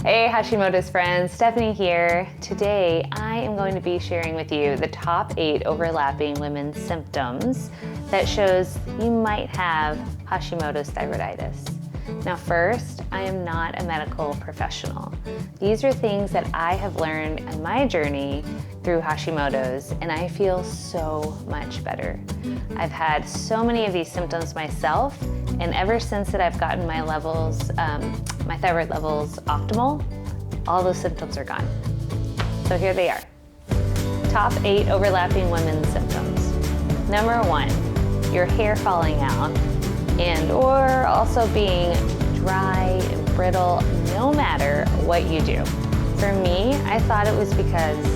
Hey Hashimoto's friends, Stephanie here. Today I am going to be sharing with you the top 8 overlapping women's symptoms that shows you might have Hashimoto's thyroiditis. Now first, I am not a medical professional. These are things that I have learned in my journey through Hashimoto's, and I feel so much better. I've had so many of these symptoms myself, and ever since that I've gotten my levels, my thyroid levels optimal, all those symptoms are gone. So here they are. Top 8 overlapping women's symptoms. Number 1, your hair falling out or also being dry and brittle no matter what you do. For me, I thought it was because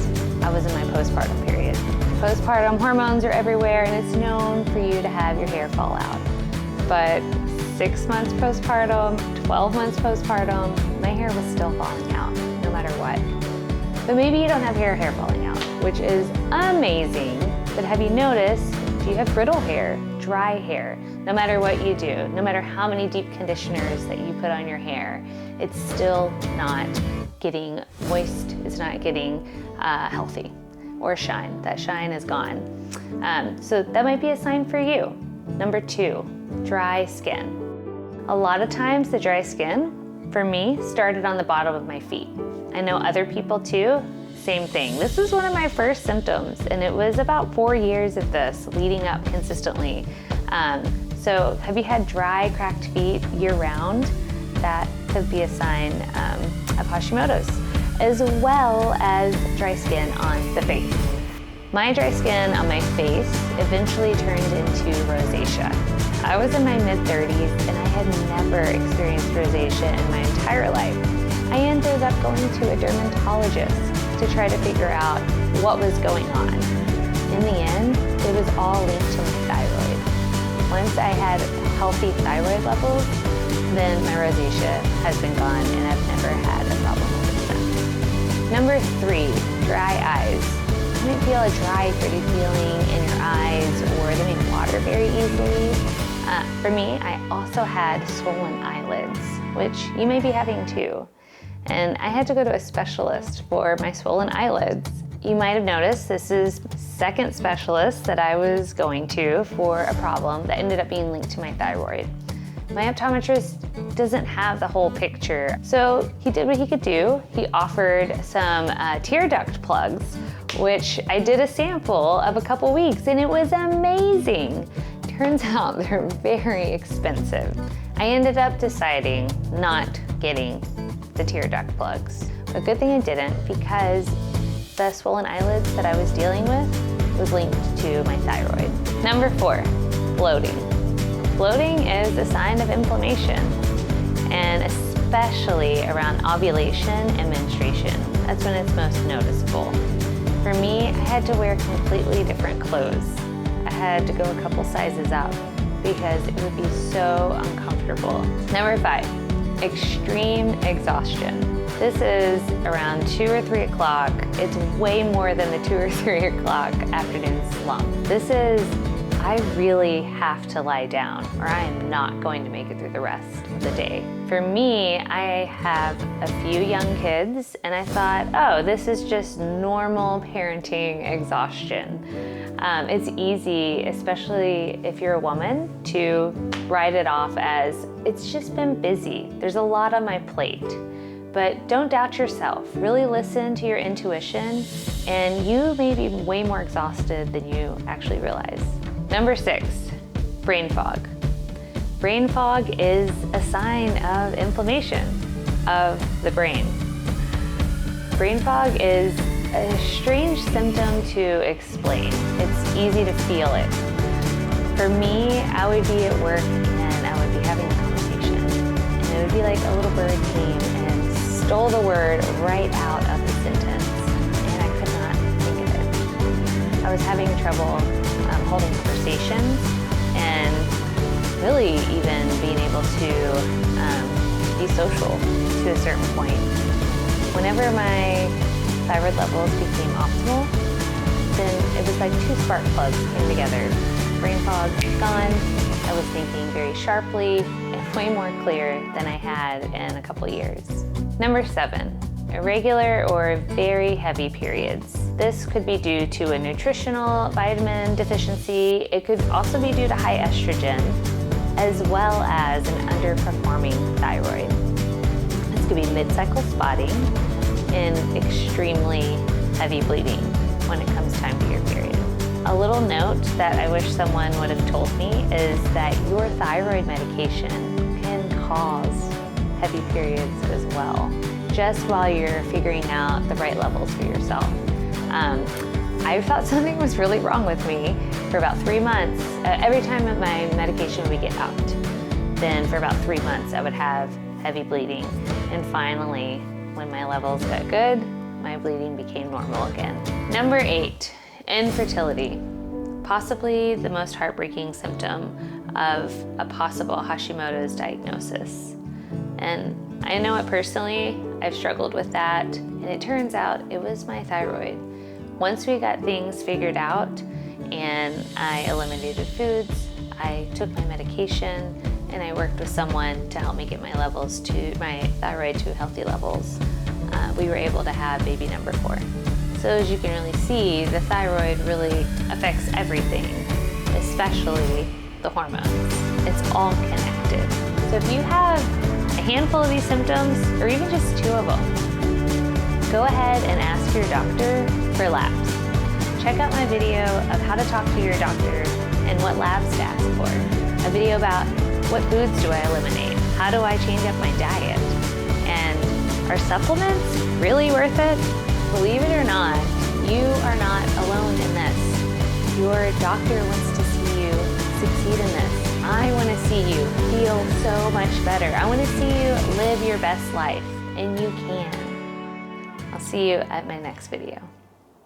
I was in my postpartum period. Postpartum hormones are everywhere and it's known for you to have your hair fall out. But 6 months postpartum, 12 months postpartum, my hair was still falling out no matter what. But maybe you don't have hair falling out, which is amazing. But have you noticed, do you have brittle hair, dry hair? No matter what you do, no matter how many deep conditioners that you put on your hair, it's still not getting moist, it's not getting healthy or shine. That shine is gone. So that might be a sign for you. Number 2, dry skin. A lot of times the dry skin, for me, started on the bottom of my feet. I know other people too, same thing. This was one of my first symptoms, and it was about 4 years of this leading up consistently. So have you had dry, cracked feet year-round? That could be a sign of Hashimoto's, as well as dry skin on the face. My dry skin on my face eventually turned into rosacea. I was in my mid-30s and I had never experienced rosacea in my entire life. I ended up going to a dermatologist to try to figure out what was going on. In the end, it was all linked to my thyroid. Once I had healthy thyroid levels, then my rosacea has been gone and I've never had a problem with it since. Number 3, dry eyes. You might feel a dry, gritty feeling in your eyes, or they make water very easily. For me, I also had swollen eyelids, which you may be having too. And I had to go to a specialist for my swollen eyelids. You might have noticed this is the second specialist that I was going to for a problem that ended up being linked to my thyroid. My optometrist doesn't have the whole picture, so he did what he could do. He offered some tear duct plugs, which I did a sample of a couple weeks, and it was amazing. Turns out they're very expensive. I ended up deciding not getting the tear duct plugs. But good thing I didn't, because the swollen eyelids that I was dealing with was linked to my thyroid. Number 4, bloating. Bloating is a sign of inflammation, and especially around ovulation and menstruation. That's when it's most noticeable. For me, I had to wear completely different clothes. I had to go a couple sizes up because it would be so uncomfortable. Number 5, extreme exhaustion. This is around 2 or 3 o'clock. It's way more than the 2 or 3 o'clock afternoon slump. This is, I really have to lie down or I am not going to make it through the rest of the day. For me, I have a few young kids and I thought, oh, this is just normal parenting exhaustion. It's easy, especially if you're a woman, to write it off as, it's just been busy. There's a lot on my plate. But don't doubt yourself. Really listen to your intuition, and you may be way more exhausted than you actually realize. Number 6, brain fog. Brain fog is a sign of inflammation of the brain. Brain fog is a strange symptom to explain. It's easy to feel it. For me, I would be at work and I would be having a conversation, and it would be like a little bird came and stole the word right out of the sentence, and I could not think of it. I was having trouble holding conversations and really even being able to be social to a certain point. Whenever my thyroid levels became optimal, then it was like 2 spark plugs came together. Brain fog gone. I was thinking very sharply and way more clear than I had in a couple years. Number 7, irregular or very heavy periods. This could be due to a nutritional vitamin deficiency. It could also be due to high estrogen, as well as an underperforming thyroid. This could be mid-cycle spotting and extremely heavy bleeding when it comes time to your period. A little note that I wish someone would have told me is that your thyroid medication can cause heavy periods as well, just while you're figuring out the right levels for yourself. I thought something was really wrong with me for about 3 months. Every time my medication would get out, then for about 3 months I would have heavy bleeding. And finally, when my levels got good, my bleeding became normal again. Number 8, infertility. Possibly the most heartbreaking symptom of a possible Hashimoto's diagnosis. And I know it personally, I've struggled with that, and it turns out it was my thyroid. Once we got things figured out and I eliminated foods, I took my medication, and I worked with someone to help me get my thyroid to healthy levels, we were able to have baby number 4. So as you can really see, the thyroid really affects everything, especially the hormones. It's all connected. So if you have a handful of these symptoms, or even just 2 of them, go ahead and ask your doctor for labs. Check out my video of how to talk to your doctor and what labs to ask for. A video about what foods do I eliminate? How do I change up my diet? And are supplements really worth it? Believe it or not, you are not alone in this. Your doctor wants to see you succeed in this. I want to see you feel so much better. I want to see you live your best life, and you can. I'll see you at my next video.